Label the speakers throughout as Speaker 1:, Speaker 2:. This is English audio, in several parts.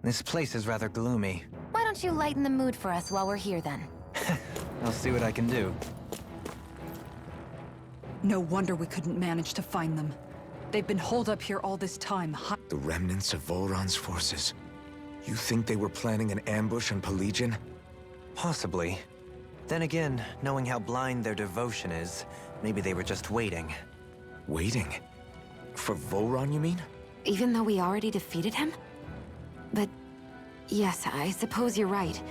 Speaker 1: This place is rather gloomy.
Speaker 2: Why don't you lighten the mood for us while we're here then?
Speaker 1: I'll see what I can do.
Speaker 3: No wonder we couldn't manage to find them. They've been holed up here all this time.
Speaker 4: The remnants of Volron's forces. You think they were planning an ambush on Pelagian?
Speaker 1: Possibly. Then again, knowing how blind their devotion is, maybe they were just waiting.
Speaker 4: Waiting? For Volron, you mean?
Speaker 2: Even though we already defeated him? But yes, I suppose you're right.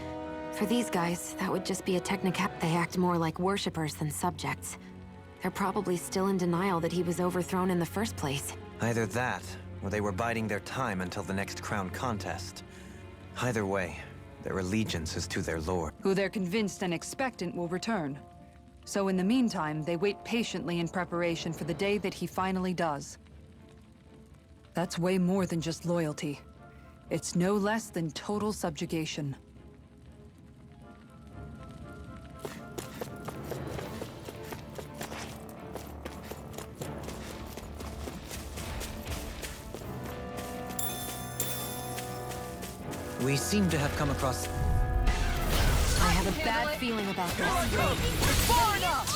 Speaker 2: For these guys, that would just be a technicality. They act more like worshippers than subjects. They're probably still in denial that he was overthrown in the first place.
Speaker 1: Either that, or they were biding their time until the next crown contest. Either way, their allegiance is to their lord.
Speaker 3: Who they're convinced and expectant will return. So in the meantime, they wait patiently in preparation for the day that he finally does. That's way more than just loyalty. It's no less than total subjugation.
Speaker 1: We seem to have come across...
Speaker 2: I have a bad feeling about this.
Speaker 4: It's far enough!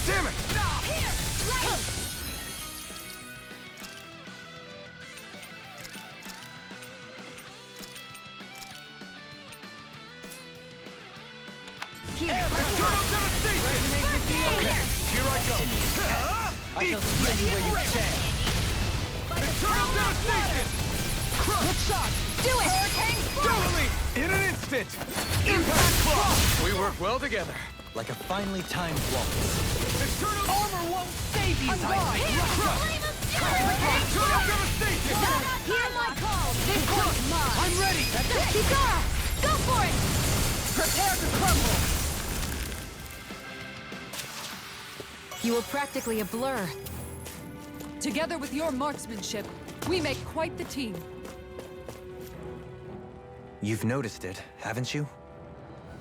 Speaker 4: Damn it!
Speaker 2: Here,
Speaker 4: Eternal devastation! Okay, here I go.
Speaker 1: I shall see you where you stand.
Speaker 4: Eternal devastation! Good shot!
Speaker 2: do it!
Speaker 4: Totally! In an instant! Impact Claw! We work well together.
Speaker 1: Like a finely timed waltz.
Speaker 4: Eternal armor won't save you!
Speaker 2: Eternal
Speaker 4: devastation!
Speaker 2: Hear my call! This one's mine!
Speaker 4: I'm ready!
Speaker 2: Kikara! Go for it!
Speaker 4: Prepare to crumble!
Speaker 2: You were practically a blur.
Speaker 3: Together with your marksmanship, we make quite the team.
Speaker 1: You've noticed it, haven't you?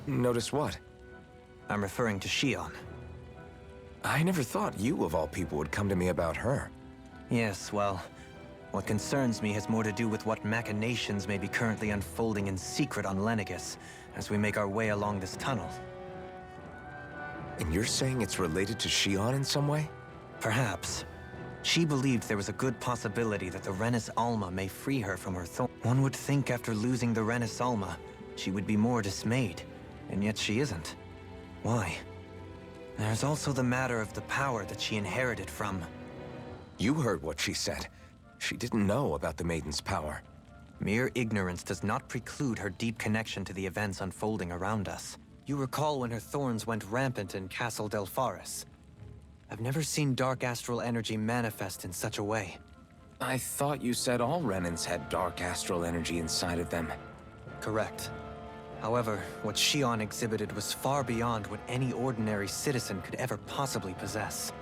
Speaker 4: Notice what?
Speaker 1: I'm referring to Shion.
Speaker 4: I never thought you, of all people, would come to me about her.
Speaker 1: Yes, well, what concerns me has more to do with what machinations may be currently unfolding in secret on Lenegis as we make our way along this tunnel.
Speaker 4: And you're saying it's related to Shion in some way?
Speaker 1: Perhaps. She believed there was a good possibility that the Renis Alma may free her from her thorn. One would think after losing the Renis Alma, she would be more dismayed, and yet she isn't. Why? There's also the matter of the power that she inherited from...
Speaker 4: You heard what she said. She didn't know about the Maiden's power.
Speaker 1: Mere ignorance does not preclude her deep connection to the events unfolding around us. You recall when her thorns went rampant in Castle Delpharis. I've never seen dark astral energy manifest in such a way.
Speaker 4: I thought you said all Renans had dark astral energy inside of them.
Speaker 1: Correct. However, what Shion exhibited was far beyond what any ordinary citizen could ever possibly possess.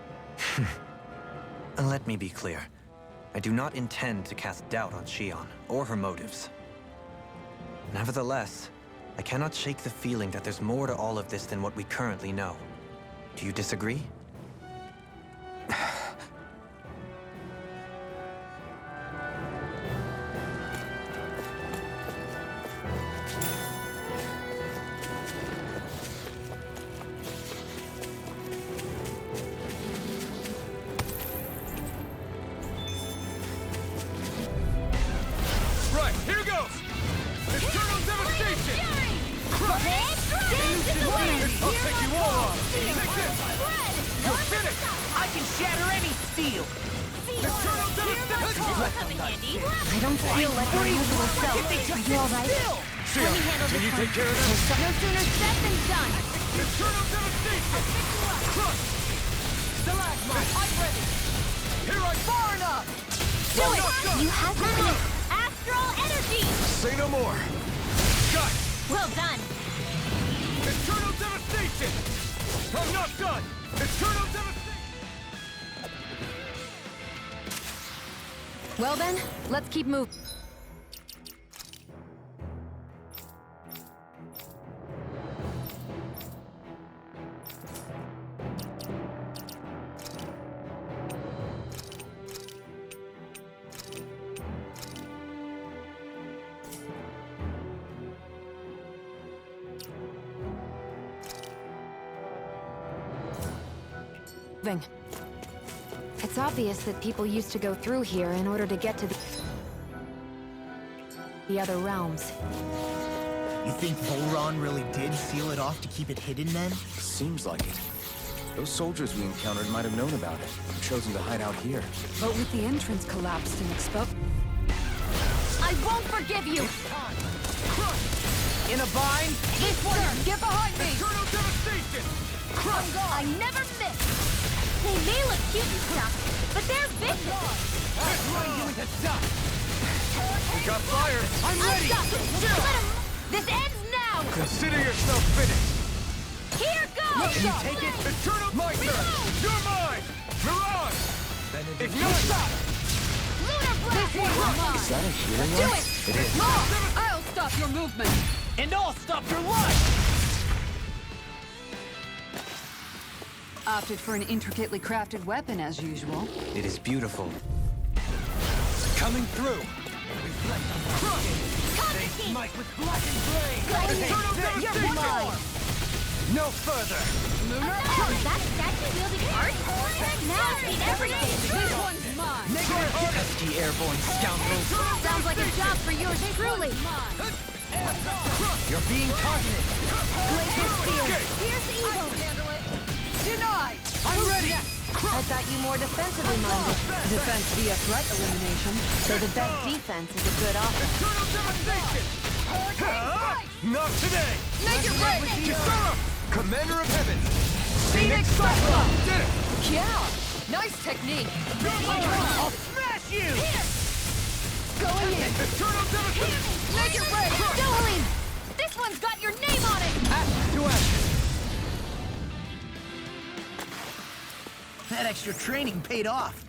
Speaker 1: Let me be clear. I do not intend to cast doubt on Shion, or her motives. Nevertheless, I cannot shake the feeling that there's more to all of this than what we currently know. Do you disagree?
Speaker 4: Right, here goes! Eternal devastation! I'll take you all on! Take this! You're finished!
Speaker 5: I can shatter any steel!
Speaker 4: Eternal devastation!
Speaker 2: I don't feel like our usual self. Are you alright?
Speaker 4: Shion, can you take care of this?
Speaker 2: No sooner said than done.
Speaker 4: Eternal devastation! Crush!
Speaker 5: Stalagmite, I'm ready!
Speaker 4: Here I far enough!
Speaker 2: Do it! You have this. Astral energy!
Speaker 4: Say no more! Got it!
Speaker 2: Well done.
Speaker 4: Eternal devastation! I'm not done! Eternal devastation!
Speaker 2: Well then, let's keep moving. moving. It's obvious that people used to go through here in order to get to the other realms.
Speaker 6: You think Voron really did seal it off to keep it hidden then?
Speaker 4: Seems like it. Those soldiers we encountered might have known about it and chosen to hide out here.
Speaker 3: But with the entrance collapsed and exposed...
Speaker 2: I won't forgive you!
Speaker 5: In a bind?
Speaker 3: This one! Get behind me!
Speaker 5: Eternal devastation!
Speaker 2: I never miss! They may look cute and stuff, but they're vicious!
Speaker 5: That's what I'm doing to stop! We got fire! I'm ready!
Speaker 2: This ends now!
Speaker 5: Consider yourself finished!
Speaker 2: Here goes!
Speaker 5: Can you take it? Eternal... My turn! You're mine! Mirage! Ignite!
Speaker 2: Lunar Blast!
Speaker 4: Is that a healing
Speaker 2: Do
Speaker 4: art?
Speaker 2: it!
Speaker 4: It is.
Speaker 3: I'll stop your movement!
Speaker 5: And I'll stop your life!
Speaker 3: Opted for an intricately crafted weapon as usual.
Speaker 1: It is beautiful.
Speaker 5: Coming through! They smite with blackened blade! Eternal devastation! No further!
Speaker 2: Is that statue wielding art? Now see everything!
Speaker 3: This one's mine!
Speaker 1: Pesky airborne scoundrels!
Speaker 2: Sounds like a job for yours truly!
Speaker 1: You're being targeted!
Speaker 2: Glacier Spear! Fierce evil!
Speaker 3: Denied!
Speaker 5: I'm ready!
Speaker 2: I thought you more defensively minded.
Speaker 3: Defense via threat elimination.
Speaker 2: So the best defense is a good offense.
Speaker 5: Eternal devastation! Not today!
Speaker 3: Make it rain!
Speaker 5: Kisara! Commander of Heaven!
Speaker 3: Phoenix
Speaker 5: Did it!
Speaker 3: Yeah! Nice technique!
Speaker 5: I'll smash you!
Speaker 3: Going in!
Speaker 5: Eternal devastation!
Speaker 3: Make it rain!
Speaker 2: Go, Helene! This one's got your name on it!
Speaker 5: Ashes to ashes!
Speaker 6: That extra training paid off.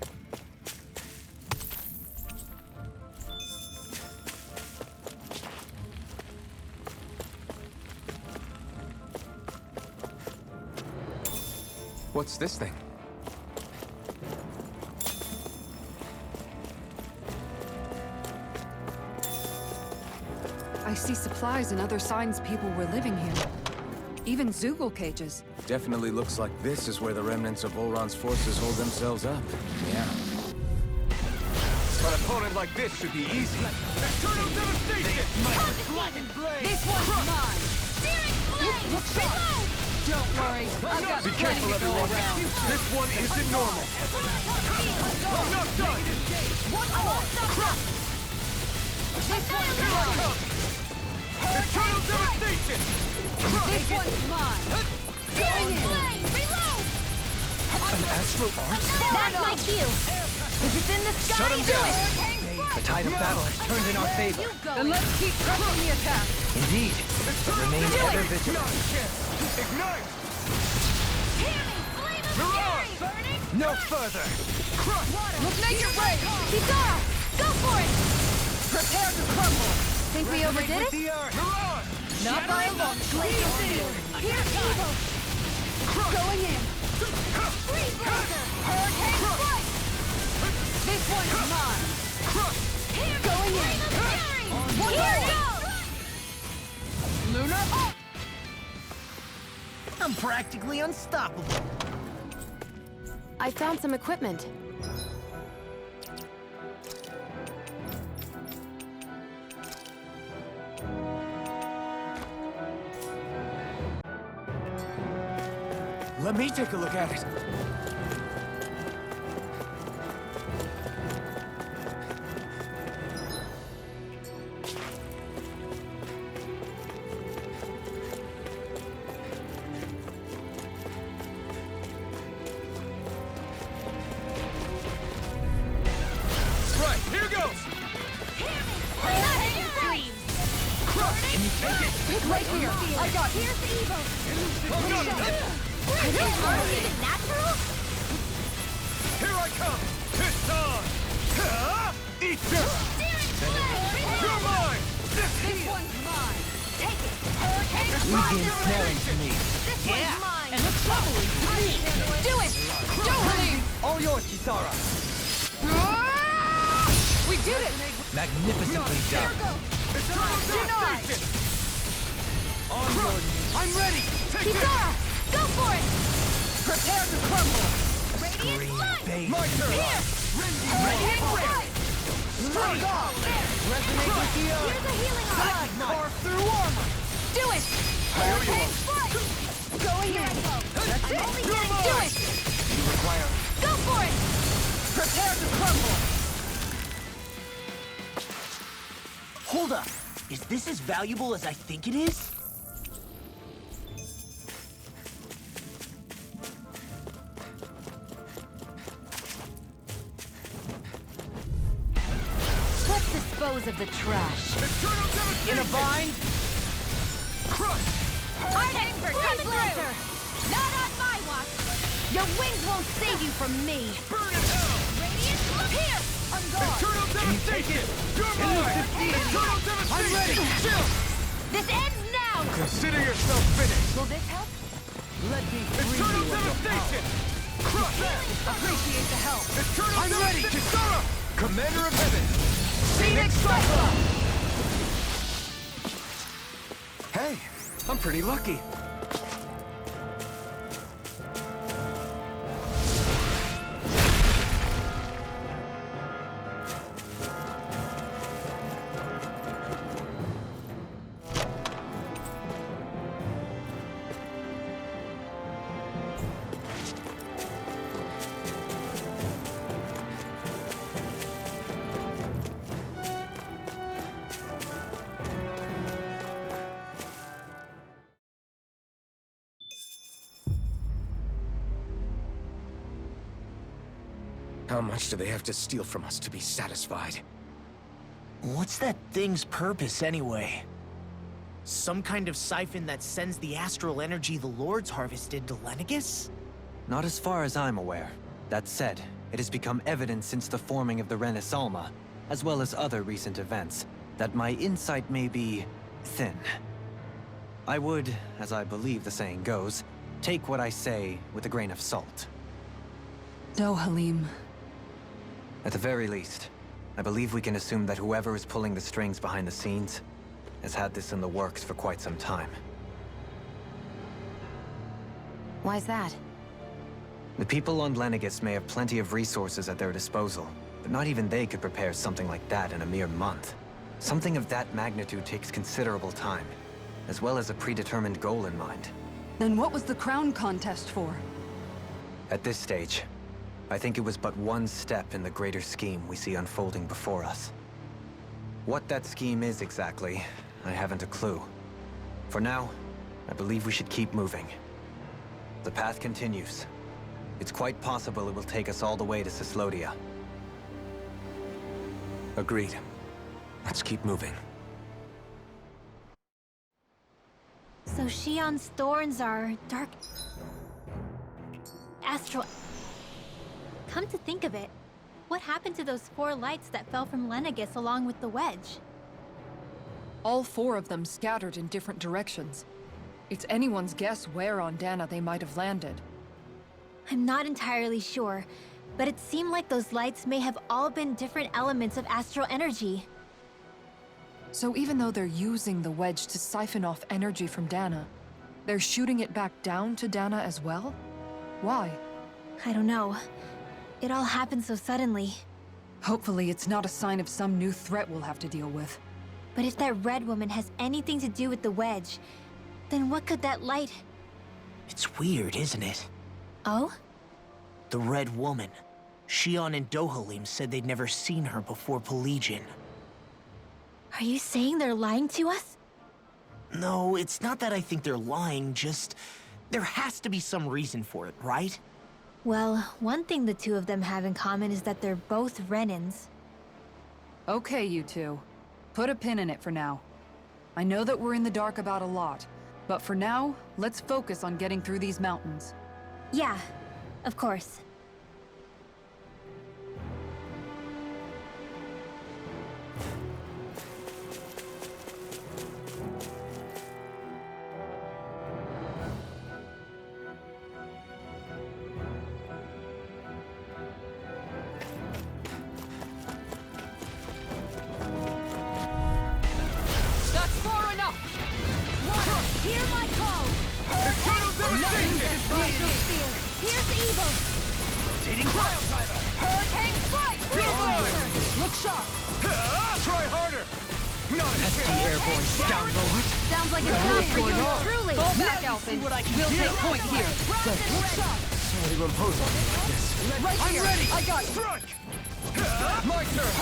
Speaker 4: What's this thing?
Speaker 3: I see supplies and other signs people were living here. Even Zoogle cages.
Speaker 4: Definitely looks like this is where the remnants of Voron's forces hold themselves up. Yeah.
Speaker 5: An opponent like this should be easy. Eternal devastation! Blackened blade!
Speaker 3: This one's mine!
Speaker 2: Searing Blade! Reload!
Speaker 3: Don't worry, I've got
Speaker 5: Be
Speaker 3: plenty
Speaker 5: careful,
Speaker 3: to go
Speaker 5: everyone.
Speaker 3: around.
Speaker 5: This one isn't normal. I'm not done!
Speaker 2: One more!
Speaker 3: This one's mine!
Speaker 5: Eternal devastation!
Speaker 3: This one's mine!
Speaker 2: Searing Blade! Reload!
Speaker 4: An astral art?
Speaker 2: That's my cue! If it's in the sky,
Speaker 1: Shut 'em
Speaker 2: do
Speaker 1: down.
Speaker 2: it!
Speaker 1: The tide of battle has turned in our favor.
Speaker 2: You go!
Speaker 3: Then let's keep pressing the attack!
Speaker 1: Indeed. But remain ever vigilant.
Speaker 5: Ignite!
Speaker 2: Hear me! Flame of
Speaker 5: Mirage!
Speaker 2: fury! Burning!
Speaker 5: No further!
Speaker 3: Let's make it rain!
Speaker 2: Kisara! Go for it!
Speaker 3: Prepare to crumble!
Speaker 2: Think we overdid it?
Speaker 5: The earth! Mirage!
Speaker 3: Not by a long
Speaker 2: Glacier Spear! Here's evil!
Speaker 3: Going in!
Speaker 2: Freeze Blazer! Hurricane Strike!
Speaker 3: This one's mine!
Speaker 2: Here
Speaker 3: Going in.
Speaker 2: Flame of fury!
Speaker 3: One
Speaker 2: Here
Speaker 3: more.
Speaker 2: goes!
Speaker 3: Lunar up!
Speaker 6: I'm practically unstoppable.
Speaker 2: I found some equipment.
Speaker 4: Let me take a look at it.
Speaker 5: Right, here goes!
Speaker 2: Can you take it?
Speaker 3: Right here! I got it!
Speaker 2: Here's evil!
Speaker 5: Here
Speaker 2: Is it natural?
Speaker 5: I come! It's on! Eat this! You're mine!
Speaker 3: This one's mine!
Speaker 2: Take it! Hurricane Strike!
Speaker 1: me.
Speaker 2: This one's mine!
Speaker 3: And the trouble is
Speaker 2: Do it!
Speaker 3: Go, Helene!
Speaker 1: All yours, Kisara.
Speaker 3: We did it!
Speaker 1: Magnificently done.
Speaker 3: Denied!
Speaker 5: I'm ready! Take this!
Speaker 2: Kisara! Go for it!
Speaker 3: Prepare to crumble!
Speaker 6: Scream, baby.
Speaker 5: My turn! Ready and ready! Strike off! Resonate with the earth!
Speaker 7: Here's a healing arm!
Speaker 5: Carve through armor!
Speaker 7: Do it!
Speaker 5: Hurricane
Speaker 7: Flight! Going in!
Speaker 5: That's
Speaker 7: I'm
Speaker 5: it!
Speaker 7: only
Speaker 5: You're
Speaker 7: getting
Speaker 5: mine!
Speaker 7: do it!
Speaker 5: You require...
Speaker 7: Go for it!
Speaker 5: Prepare to crumble!
Speaker 6: Hold up. Is this as valuable as I think it is?
Speaker 7: Let's dispose of the trash.
Speaker 5: In a bind! Crush!
Speaker 7: Arden, coming through! Not on my watch! Your wings won't save you from me!
Speaker 5: Burn in hell!
Speaker 7: Radiant, look here! On guard!
Speaker 5: Eternal devastation! You're mine! Eternal devastation! I'm ready! Chill!
Speaker 7: This ends now!
Speaker 5: Consider yourself finished!
Speaker 7: Will this help?
Speaker 5: Let me free Eternal devastation! Crush!
Speaker 3: Appreciate the help.
Speaker 5: Eternal I'm ready! Kisara! Commander of Heaven!
Speaker 3: Phoenix Cyclone!
Speaker 5: Hey, I'm pretty lucky.
Speaker 4: How much do they have to steal from us to be satisfied?
Speaker 6: What's that thing's purpose, anyway? Some kind of siphon that sends the astral energy the Lords harvested to Lenegus?
Speaker 1: Not as far as I'm aware. That said, it has become evident since the forming of the Renis Alma, as well as other recent events, that my insight may be thin. I would, as I believe the saying goes, take what I say with a grain of salt.
Speaker 3: No, Halim.
Speaker 1: At the very least, I believe we can assume that whoever is pulling the strings behind the scenes has had this in the works for quite some time.
Speaker 2: Why's that?
Speaker 1: The people on Lenegus may have plenty of resources at their disposal, but not even they could prepare something like that in a mere month. Something of that magnitude takes considerable time, as well as a predetermined goal in mind.
Speaker 3: Then what was the crown contest for?
Speaker 1: At this stage, I think it was but one step in the greater scheme we see unfolding before us. What that scheme is exactly, I haven't a clue. For now, I believe we should keep moving. The path continues. It's quite possible it will take us all the way to Cyslodia.
Speaker 4: Agreed. Let's keep moving.
Speaker 7: So Shion's thorns are dark... astral... Come to think of it, what happened to those 4 lights that fell from Lenegus along with the wedge?
Speaker 3: All 4 of them scattered in different directions. It's anyone's guess where on Dana they might have landed.
Speaker 7: I'm not entirely sure, but it seemed like those lights may have all been different elements of astral energy.
Speaker 3: So even though they're using the wedge to siphon off energy from Dana, they're shooting it back down to Dana as well? Why?
Speaker 7: I don't know. It all happened so suddenly.
Speaker 3: Hopefully it's not a sign of some new threat we'll have to deal with.
Speaker 7: But if that red woman has anything to do with the wedge, then what could that light...
Speaker 6: It's weird, isn't it?
Speaker 7: Oh?
Speaker 6: The Red Woman. Shion and Dohalim said they'd never seen her before Pelagian.
Speaker 7: Are you saying they're lying to us?
Speaker 6: No, it's not that I think they're lying, just... there has to be some reason for it, right?
Speaker 7: Well, one thing the 2 of them have in common is that they're both Renins.
Speaker 3: Okay, you 2. Put a pin in it for now. I know that we're in the dark about a lot, but for now, let's focus on getting through these mountains.
Speaker 7: Yeah, of course.
Speaker 3: That's far enough!
Speaker 7: Hear my call!
Speaker 5: Eternal devastation!
Speaker 7: Here's evil!
Speaker 5: Devastating Cryo-Timer!
Speaker 3: Hurricane strike! Look sharp!
Speaker 5: Try harder! Not a
Speaker 1: Pesky
Speaker 5: chance!
Speaker 1: airborne scoundrel.
Speaker 2: Sounds like it's time for you, truly.
Speaker 3: Fall back, Alphen. We'll take point here. Look sharp!
Speaker 4: Sorry to impose on you like this.
Speaker 3: Right
Speaker 5: I'm
Speaker 3: here.
Speaker 5: ready!
Speaker 3: I got it.
Speaker 5: Strike! My turn!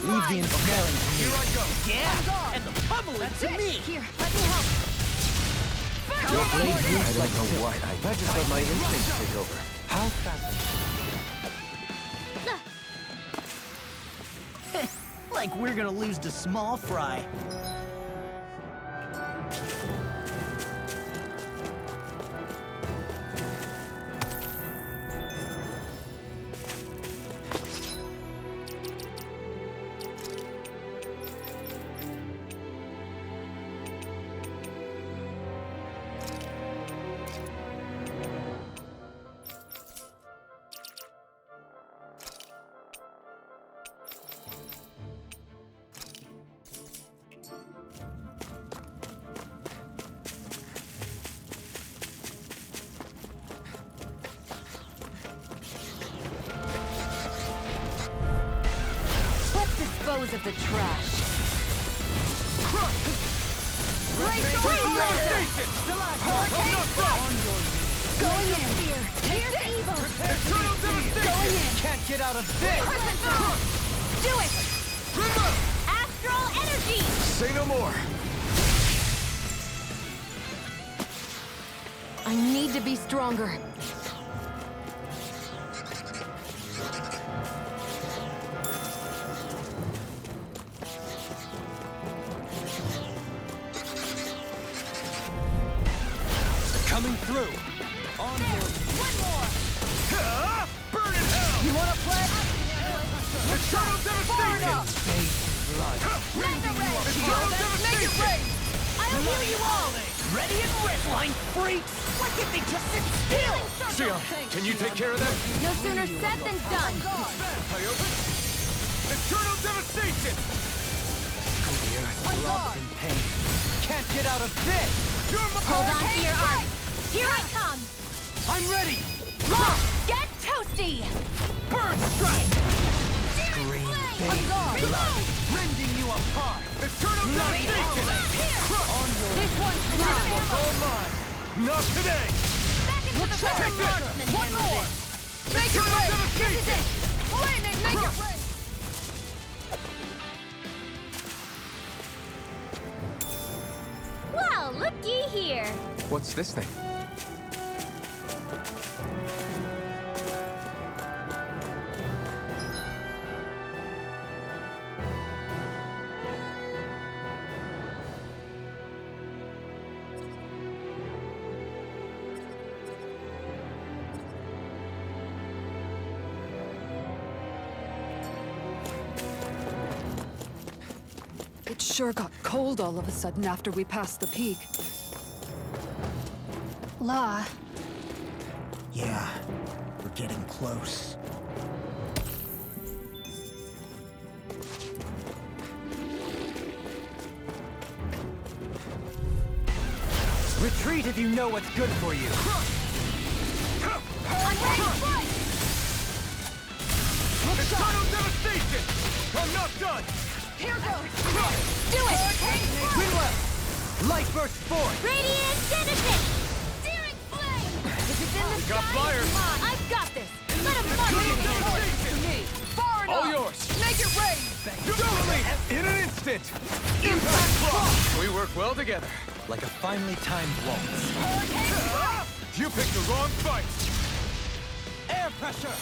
Speaker 1: Leave the ensnaring to me.
Speaker 5: Here I go!
Speaker 6: Yeah, and the pummeling to me.
Speaker 2: Here, let me help.
Speaker 1: Your blade
Speaker 4: I
Speaker 1: moves like
Speaker 4: don't know
Speaker 1: silk.
Speaker 4: what. I just let my instincts take over.
Speaker 1: How fast?
Speaker 6: Like we're gonna lose to small fry.
Speaker 2: Let's dispose of the trash.
Speaker 7: Going in here. Here's the evil.
Speaker 5: Going in! Can't get out of this!
Speaker 7: Do it. Astral energy.
Speaker 4: Say no more.
Speaker 2: I need to be stronger.
Speaker 5: Coming through! Onward!
Speaker 7: One more.
Speaker 5: Burn in hell!
Speaker 3: You wanna play?
Speaker 5: Eternal devastation!
Speaker 3: Make it rain!
Speaker 7: I'll heal you all.
Speaker 6: Ready and redline, freaks! Why can't they just sit still?
Speaker 5: Sion, can you take care of them?
Speaker 7: No sooner said than done.
Speaker 5: Hyopen? Eternal devastation!
Speaker 3: Throbs in
Speaker 5: pain. Can't get out of this! You're my
Speaker 7: Hold on to your arms. Here I come.
Speaker 5: I'm ready!
Speaker 7: Law, get toasty.
Speaker 5: Burn strike!
Speaker 7: Green
Speaker 5: Blood! Rending you apart! Eternal devastation!
Speaker 3: This one's mine.
Speaker 5: All mine! Not today!
Speaker 7: Back into the
Speaker 5: Take that! One more!
Speaker 3: Make it
Speaker 5: Eternal
Speaker 3: rain!
Speaker 5: devastation!
Speaker 3: Lightning, make it rain!
Speaker 7: Well, looky here.
Speaker 4: What's this thing?
Speaker 3: It sure got cold all of a sudden after we passed the peak.
Speaker 7: Law,
Speaker 6: Yeah, we're getting close.
Speaker 1: Retreat if you know what's good for you.
Speaker 7: I'm ready to fight.
Speaker 5: Eternal devastation! I'm not done!
Speaker 3: Here goes!
Speaker 7: Do it.
Speaker 1: Wind left! Light burst forth!
Speaker 7: Radiant genesis. Searing flame. If it's in the
Speaker 5: got
Speaker 7: sky,
Speaker 5: fire.
Speaker 7: come on. I've got this. Let him march
Speaker 5: Eternal
Speaker 7: in.
Speaker 5: devastation!
Speaker 3: Far enough!
Speaker 5: All yours!
Speaker 3: Make it rain!
Speaker 5: Totally! In an instant! Impact block! We work well together.
Speaker 1: Like a finely timed waltz.
Speaker 5: You picked the wrong fight!
Speaker 1: Air pressure!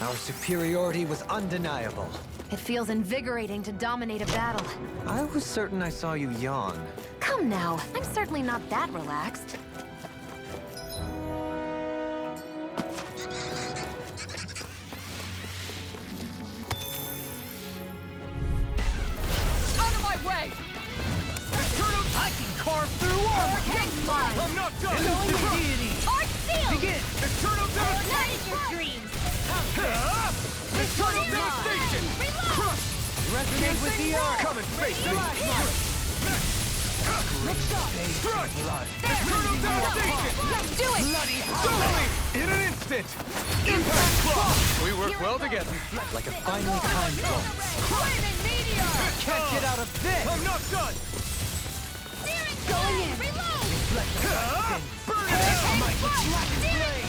Speaker 1: Our superiority was undeniable.
Speaker 2: It feels invigorating to dominate a battle.
Speaker 1: I was certain I saw you yawn.
Speaker 2: Come now, I'm certainly not that relaxed.
Speaker 3: Out of my way!
Speaker 5: Eternal!
Speaker 6: I can carve through armor!
Speaker 5: I'm not done!
Speaker 7: Arc seal.
Speaker 5: Begin! Eternal devastation!
Speaker 7: Not in your dreams.
Speaker 5: Eternal devastation!
Speaker 7: Reload.
Speaker 1: Resonate with the earth!
Speaker 5: Come and face me! Let's go! Crush! Eternal devastation!
Speaker 3: Let's do it!
Speaker 5: Bloody hell! In an instant! Impact block! We work well together.
Speaker 1: Like a finely timed bomb.
Speaker 3: Flaming meteor!
Speaker 5: Can't get out of this! I'm not done!
Speaker 3: Going in!
Speaker 5: Burn it out!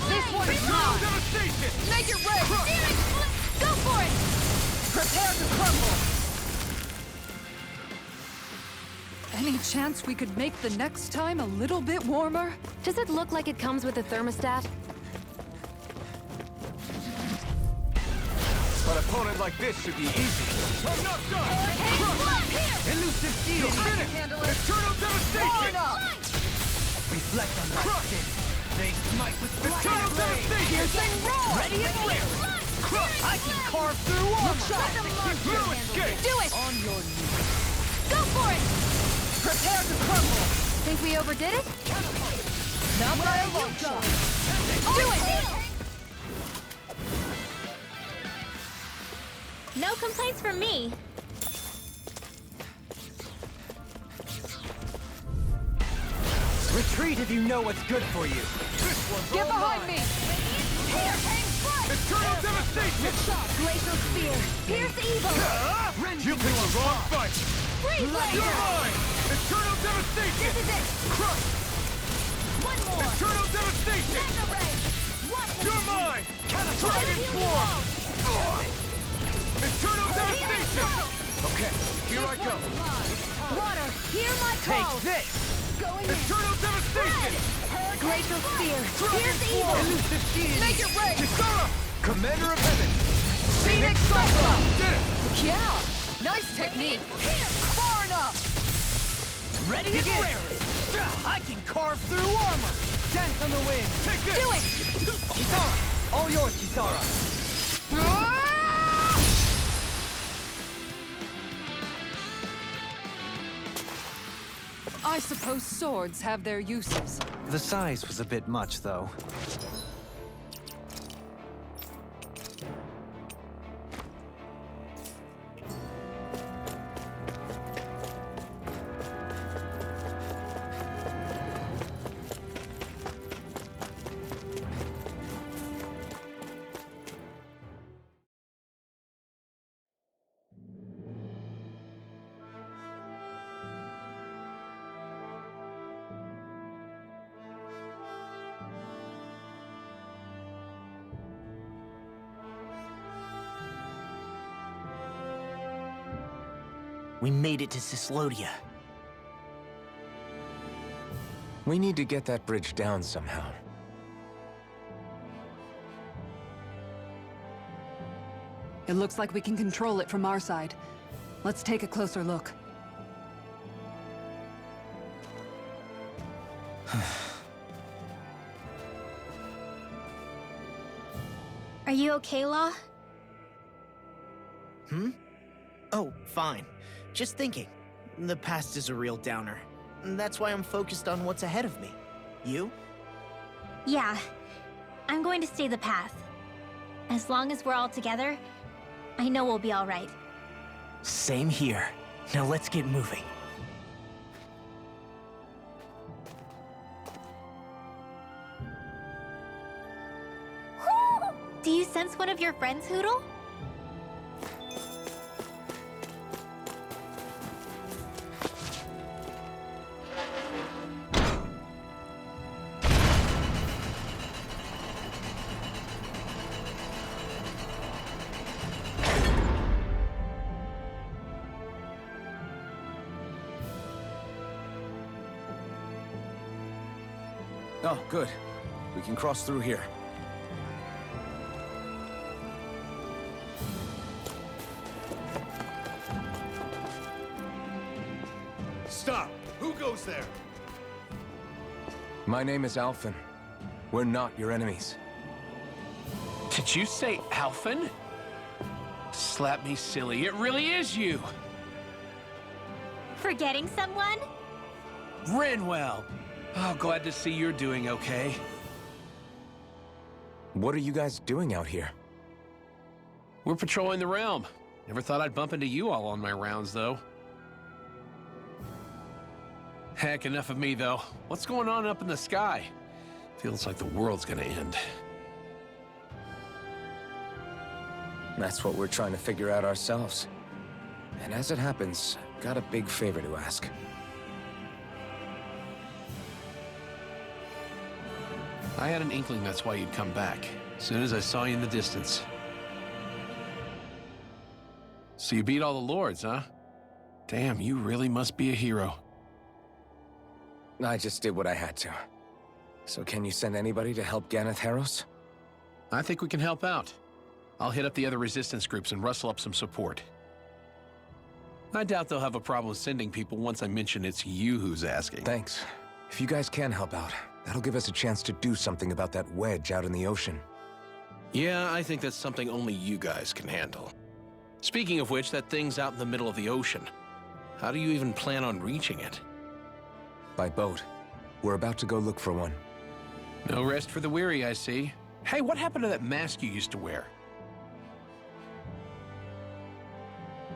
Speaker 3: This one is
Speaker 5: Eternal
Speaker 3: mine!
Speaker 5: devastation!
Speaker 3: Make it rain! Go for it! Prepare to crumble! Any chance we could make the next time a little bit warmer?
Speaker 2: Does it look like it comes with a thermostat?
Speaker 5: An opponent like this should be easy. I'm not done! Elusive steel! Eternal devastation! Reflect on that sin. They smite with eternal devastation!
Speaker 3: Ready and clear!
Speaker 5: I can carve through armor! You escape!
Speaker 3: Do it!
Speaker 5: On your knees.
Speaker 3: Go for it! Prepare to crumble!
Speaker 2: Think we overdid it?
Speaker 3: Not by a long shot! Do it!
Speaker 7: No complaints from me.
Speaker 1: Retreat if you know what's good for you.
Speaker 5: This one's
Speaker 3: Get
Speaker 5: all
Speaker 3: behind
Speaker 5: mine.
Speaker 3: me! Here, hang flat!
Speaker 5: Eternal devastation!
Speaker 3: Glacial spear! Pierce evil!
Speaker 5: You picked the wrong fight!
Speaker 3: Freeze
Speaker 5: You're
Speaker 3: laser!
Speaker 5: mine! Eternal devastation!
Speaker 3: This is it!
Speaker 5: Crush!
Speaker 3: One more!
Speaker 5: Eternal devastation!
Speaker 3: Mega ray!
Speaker 5: You're mine! Dragon Swarm! Eternal devastation! Okay, here I go.
Speaker 3: Water, hear my call!
Speaker 5: Take this!
Speaker 3: Going in!
Speaker 5: Eternal devastation!
Speaker 3: Glacial spear!
Speaker 5: Dragon
Speaker 3: Pierce
Speaker 5: Swarm!
Speaker 3: evil!
Speaker 5: Elusive deity!
Speaker 3: Make it rain!
Speaker 5: Kisara! Commander of Heaven!
Speaker 3: Phoenix Cyclone!
Speaker 5: Did it!
Speaker 3: Yeah! Nice technique! Far enough!
Speaker 5: Ready to begin! I can carve through armor! Dance on the wind! Take this!
Speaker 3: Do it!
Speaker 1: Kisara! All yours, Kisara!
Speaker 3: I suppose swords have their uses.
Speaker 1: The size was a bit much, though.
Speaker 6: We made it to Cislodia.
Speaker 4: We need to get that bridge down somehow.
Speaker 3: It looks like we can control it from our side. Let's take a closer look.
Speaker 7: Are you okay, Law?
Speaker 6: Oh, fine. Just thinking. The past is a real downer. That's why I'm focused on what's ahead of me. You?
Speaker 7: Yeah. I'm going to stay the path. As long as we're all together, I know we'll be all right.
Speaker 6: Same here. Now let's get moving.
Speaker 7: Do you sense one of your friends, Hoodle?
Speaker 4: Oh, good. We can cross through here.
Speaker 5: Stop! Who goes there?
Speaker 4: My name is Alphen. We're not your enemies.
Speaker 8: Did you say Alphen? Slap me silly, it really is you!
Speaker 7: Forgetting someone?
Speaker 8: Renwell! Oh, glad to see you're doing okay.
Speaker 4: What are you guys doing out here?
Speaker 8: We're patrolling the realm. Never thought I'd bump into you all on my rounds, though. Heck, enough of me, though. What's going on up in the sky? Feels like the world's gonna end.
Speaker 4: That's what we're trying to figure out ourselves. And as it happens, I've got a big favor to ask.
Speaker 8: I had an inkling that's why you'd come back. As soon as I saw you in the distance. So you beat all the lords, huh? Damn, you really must be a hero.
Speaker 4: I just did what I had to. So can you send anybody to help Ganeth Heros?
Speaker 8: I think we can help out. I'll hit up the other resistance groups and rustle up some support. I doubt they'll have a problem sending people once I mention it's you who's asking.
Speaker 4: Thanks. If you guys can help out, that'll give us a chance to do something about that wedge out in the ocean.
Speaker 8: Yeah, I think that's something only you guys can handle. Speaking of which, that thing's out in the middle of the ocean. How do you even plan on reaching it?
Speaker 4: By boat. We're about to go look for one.
Speaker 8: No rest for the weary, I see. Hey, what happened to that mask you used to wear?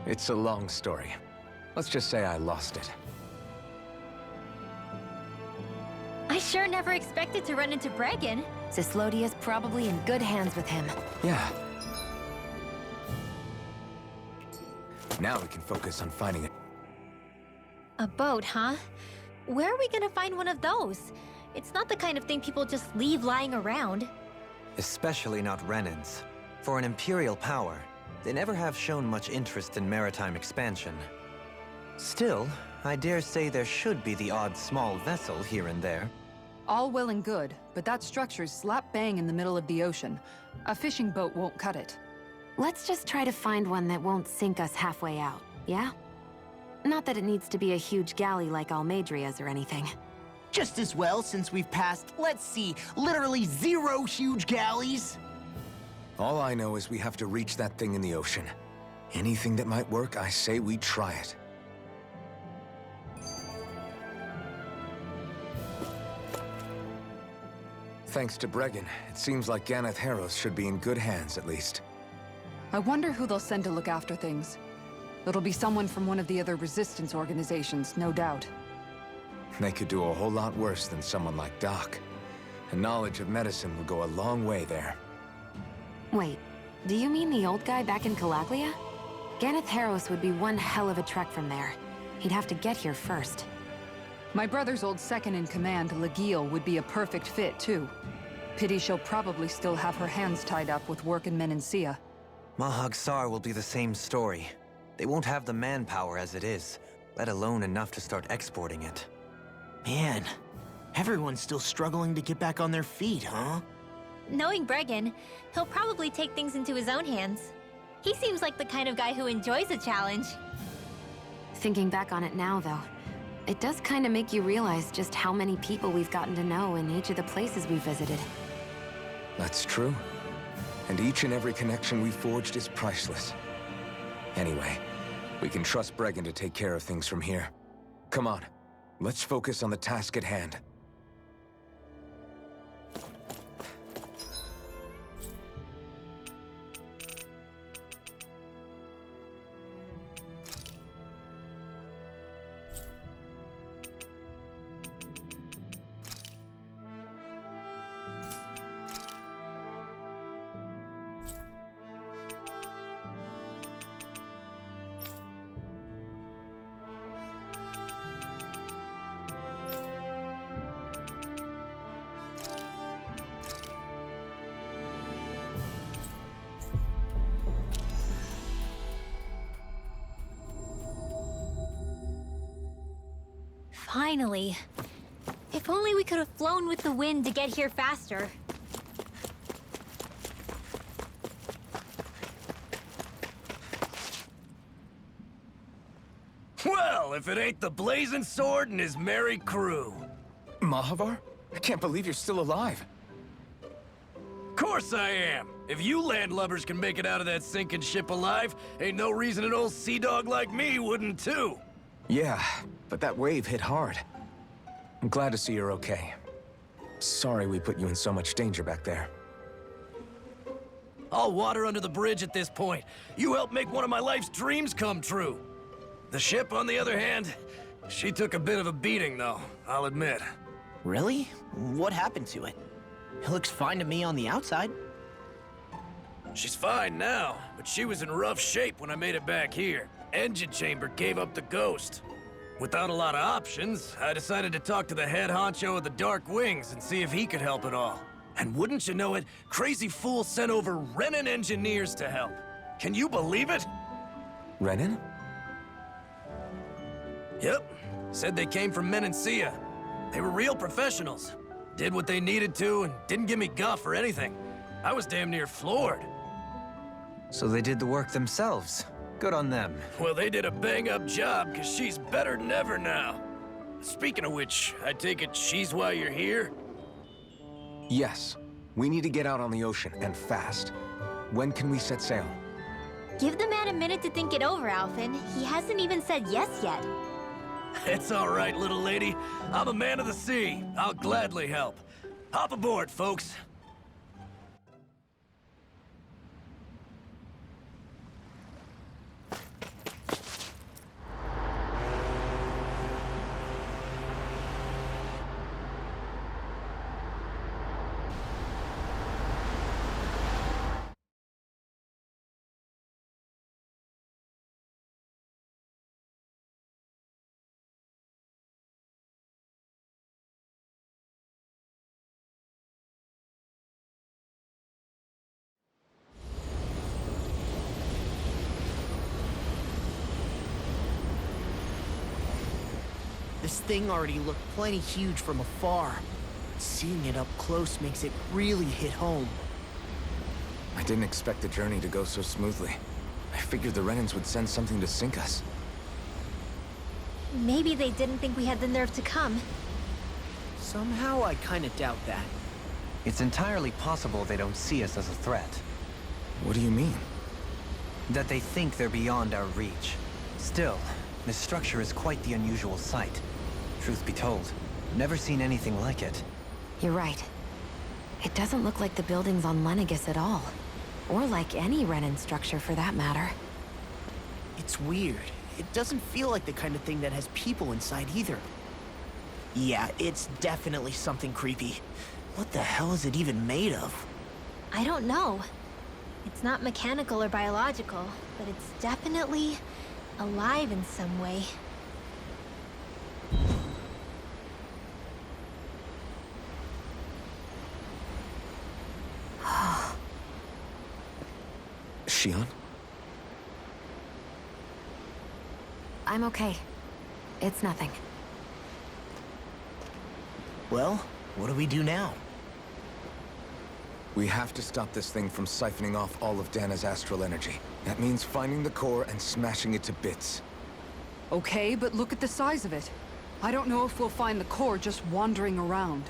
Speaker 4: It's a long story. Let's just say I lost it.
Speaker 7: I sure never expected to run into Bregan.
Speaker 2: Cyslodia's probably in good hands with him.
Speaker 4: Yeah. Now we can focus on finding it.
Speaker 7: A boat, huh? Where are we gonna find one of those? It's not the kind of thing people just leave lying around.
Speaker 1: Especially not Renans. For an Imperial power, they never have shown much interest in maritime expansion. Still, I dare say there should be the odd small vessel here and there.
Speaker 3: All well and good, but that structure's slap bang in the middle of the ocean. A fishing boat won't cut it.
Speaker 2: Let's just try to find one that won't sink us halfway out, yeah? Not that it needs to be a huge galley like Almadria's or anything.
Speaker 6: Just as well, since we've passed, let's see, literally 0 huge galleys.
Speaker 4: All I know is we have to reach that thing in the ocean. Anything that might work, I say we try it. Thanks to Bregan, it seems like Ganeth Heros should be in good hands, at least.
Speaker 3: I wonder who they'll send to look after things. It'll be someone from one of the other resistance organizations, no doubt.
Speaker 4: They could do a whole lot worse than someone like Doc. And knowledge of medicine would go a long way there.
Speaker 2: Wait, do you mean the old guy back in Calaglia? Ganeth Heros would be one hell of a trek from there. He'd have to get here first.
Speaker 3: My brother's old second-in-command, Legil, would be a perfect fit, too. Pity she'll probably still have her hands tied up with work in Menancia.
Speaker 1: Mahag Sar will be the same story. They won't have the manpower as it is, let alone enough to start exporting it.
Speaker 6: Man, everyone's still struggling to get back on their feet, huh?
Speaker 7: Knowing Bregan, he'll probably take things into his own hands. He seems like the kind of guy who enjoys a challenge.
Speaker 2: Thinking back on it now, though, it does kind of make you realize just how many people we've gotten to know in each of the places we visited.
Speaker 4: That's true. And each and every connection we forged is priceless. Anyway, we can trust Bregan to take care of things from here. Come on, let's focus on the task at hand.
Speaker 7: Finally. If only we could have flown with the wind to get here faster.
Speaker 5: Well, if it ain't the Blazing Sword and his merry crew.
Speaker 4: Mahavar? I can't believe you're still alive.
Speaker 5: Course I am. If you landlubbers can make it out of that sinking ship alive, ain't no reason an old sea dog like me wouldn't too.
Speaker 4: Yeah, but that wave hit hard. I'm glad to see you're okay. Sorry we put you in so much danger back there.
Speaker 5: All water under the bridge at this point. You helped make one of my life's dreams come true. The ship, on the other hand, She took a bit of a beating, though, I'll admit.
Speaker 6: Really? What happened to it? It looks fine to me on the outside.
Speaker 5: She's fine now, but she was in rough shape when I made it back here. Engine chamber gave up the ghost. Without a lot of options, I decided to talk to the head honcho of the Dark Wings and see if he could help at all. And wouldn't you know it, Crazy Fool sent over Renan engineers to help. Can you believe it?
Speaker 4: Renan?
Speaker 5: Yep. Said they came from Menancia. They were real professionals. Did what they needed to and didn't give me guff or anything. I was damn near floored.
Speaker 1: So they did the work themselves. Good on them.
Speaker 5: Well, they did a bang-up job, because she's better than ever now. Speaking of which, I take it she's why you're here?
Speaker 4: Yes. We need to get out on the ocean, and fast. When can we set sail?
Speaker 7: Give the man a minute to think it over, Alphen. He hasn't even said yes yet.
Speaker 5: It's all right, little lady. I'm a man of the sea. I'll gladly help. Hop aboard, folks.
Speaker 6: This thing already looked plenty huge from afar. Seeing it up close makes it really hit home.
Speaker 4: I didn't expect the journey to go so smoothly. I figured the Renans would send something to sink us.
Speaker 7: Maybe they didn't think we had the nerve to come.
Speaker 6: Somehow I kinda doubt that.
Speaker 1: It's entirely possible they don't see us as a threat.
Speaker 4: What do you mean?
Speaker 1: That they think they're beyond our reach. Still, this structure is quite the unusual sight. Truth be told, never seen anything like it.
Speaker 2: You're right. It doesn't look like the buildings on Lenegis at all. Or like any Renan structure for that matter.
Speaker 6: It's weird. It doesn't feel like the kind of thing that has people inside either. Yeah, it's definitely something creepy. What the hell is it even made of?
Speaker 7: I don't know. It's not mechanical or biological, but it's definitely alive in some way.
Speaker 4: Shion?
Speaker 2: I'm okay. It's nothing.
Speaker 6: Well, what do we do now?
Speaker 4: We have to stop this thing from siphoning off all of Dana's astral energy. That means finding the core and smashing it to bits.
Speaker 3: Okay, but look at the size of it. I don't know if we'll find the core just wandering around.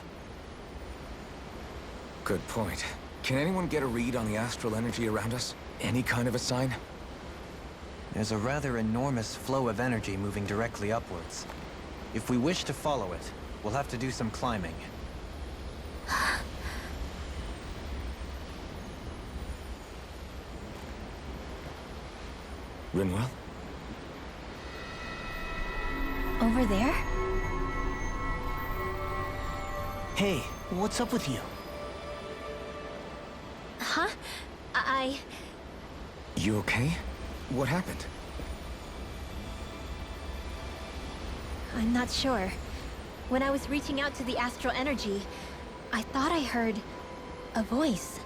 Speaker 4: Good point. Can anyone get a read on the astral energy around us? Any kind of a sign?
Speaker 1: There's a rather enormous flow of energy moving directly upwards. If we wish to follow it, we'll have to do some climbing.
Speaker 4: Rinwell?
Speaker 7: Over there?
Speaker 6: Hey, what's up with you?
Speaker 7: Huh?
Speaker 4: You okay? What happened?
Speaker 7: I'm not sure. When I was reaching out to the astral energy, I thought I heard a voice.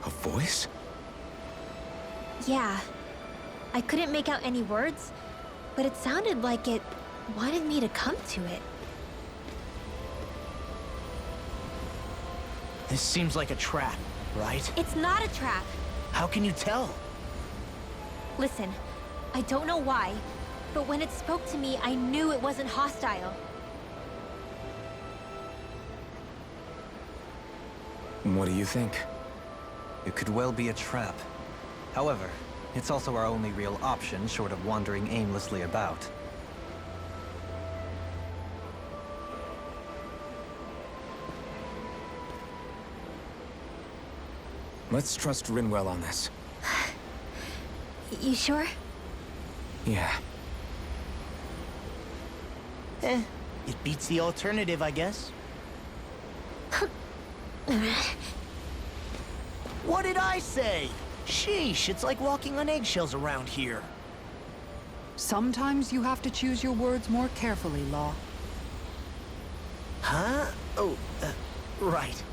Speaker 4: A voice?
Speaker 7: Yeah. I couldn't make out any words, but it sounded like it wanted me to come to it.
Speaker 6: This seems like a trap, right?
Speaker 7: It's not a trap.
Speaker 6: How can you tell?
Speaker 7: Listen, I don't know why, but when it spoke to me, I knew it wasn't hostile.
Speaker 4: What do you think?
Speaker 1: It could well be a trap. However, it's also our only real option short of wandering aimlessly about.
Speaker 4: Let's trust Rinwell on this.
Speaker 7: You sure?
Speaker 4: Yeah.
Speaker 6: It beats the alternative, I guess. What did I say? Sheesh, it's like walking on eggshells around here.
Speaker 3: Sometimes you have to choose your words more carefully, Law.
Speaker 6: Huh? Oh, right.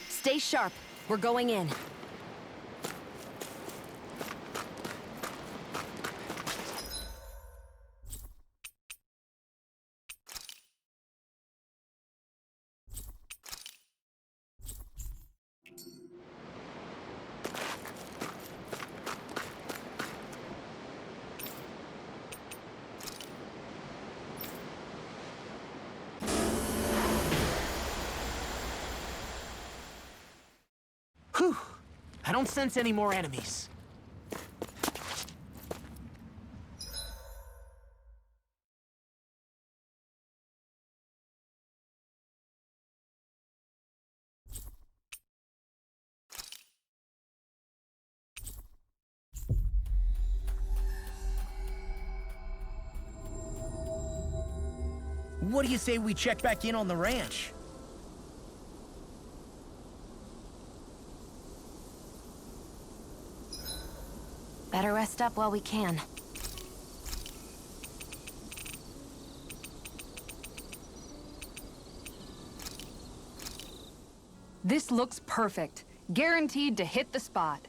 Speaker 2: Stay sharp. We're going in.
Speaker 6: Whew. I don't sense any more enemies. What do you say we check back in on the ranch?
Speaker 2: Better rest up while we can.
Speaker 3: This looks perfect. Guaranteed to hit the spot.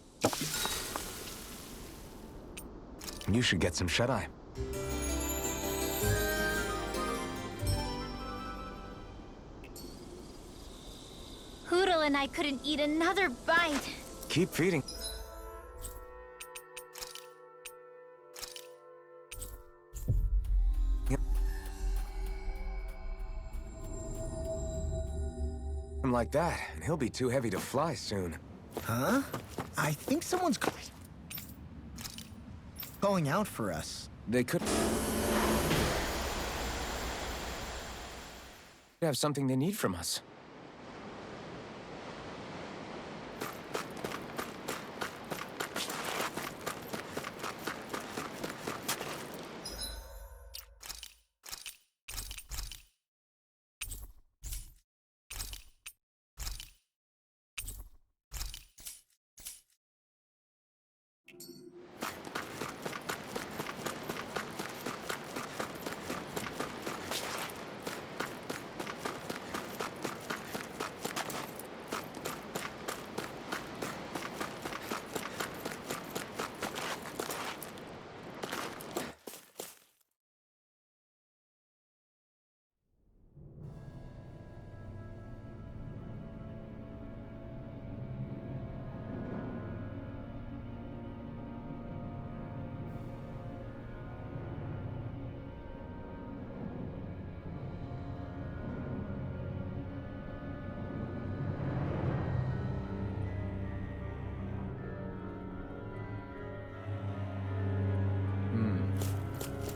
Speaker 4: You should get some shut-eye.
Speaker 7: Hoodle and I couldn't eat another bite.
Speaker 4: Keep feeding. Like that, and he'll be too heavy to fly soon.
Speaker 6: Huh? I think someone's going out for us.
Speaker 4: They could have something they need from us.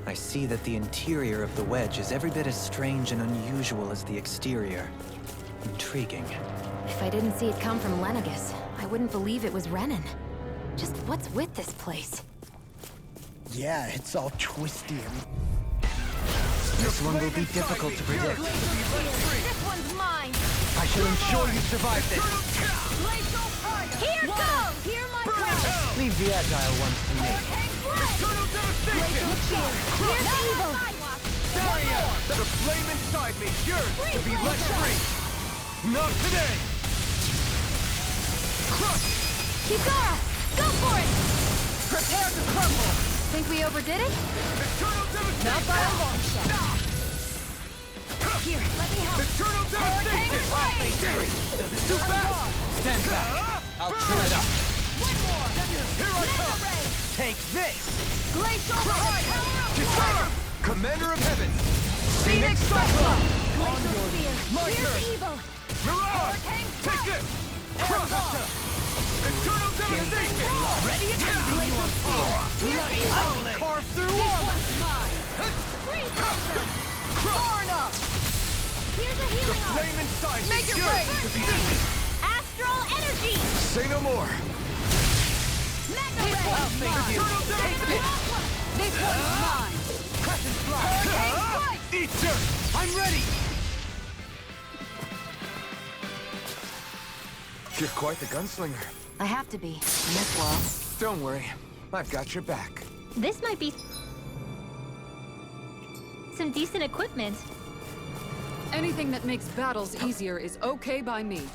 Speaker 1: I see that the interior of the wedge is every bit as strange and unusual as the exterior. Intriguing.
Speaker 2: If I didn't see it come from Lenegus, I wouldn't believe it was Renan. Just what's with this place?
Speaker 6: Yeah, it's all twisty and...
Speaker 1: This one will be difficult to predict.
Speaker 7: This one's mine.
Speaker 1: I shall ensure you survive this.
Speaker 7: Here goes. Hear my call.
Speaker 1: Leave the agile ones to me.
Speaker 7: Here's evil.
Speaker 5: The flame inside me yearns to be let free. Not today. Crush.
Speaker 7: Kigara, go for it.
Speaker 3: Prepare to crumble! Think we overdid it?
Speaker 5: Eternal devastation.
Speaker 3: Not by a long shot.
Speaker 7: Here, let me help.
Speaker 5: Eternal devastation.
Speaker 1: Too fast! Stand back. I'll chill it up.
Speaker 7: One more.
Speaker 5: Here I come.
Speaker 6: Take this!
Speaker 7: Glacial
Speaker 5: Kigara, Commander of Heaven.
Speaker 3: Phoenix Cyclone!
Speaker 7: Glacial Spear.
Speaker 5: My
Speaker 7: Here's
Speaker 5: turn.
Speaker 7: evil.
Speaker 5: Mirage. Take this. Crush. Eternal devastation.
Speaker 6: Ready and
Speaker 7: Glacial Spear.
Speaker 6: carve through armor!
Speaker 7: Freeze Ultra.
Speaker 5: Far
Speaker 7: enough. Here's a healing arm.
Speaker 5: Flame inside me
Speaker 3: Make it
Speaker 5: yearns
Speaker 3: rain.
Speaker 5: to be
Speaker 7: Astral energy.
Speaker 5: Say no more.
Speaker 3: This one's mine!
Speaker 5: Crescent Flash! Eat dirt! I'm ready!
Speaker 4: You're quite the gunslinger.
Speaker 2: I have to be, in this world.
Speaker 4: Don't worry. I've got your back.
Speaker 7: This might be some decent equipment.
Speaker 3: Anything that makes battles easier is okay by me.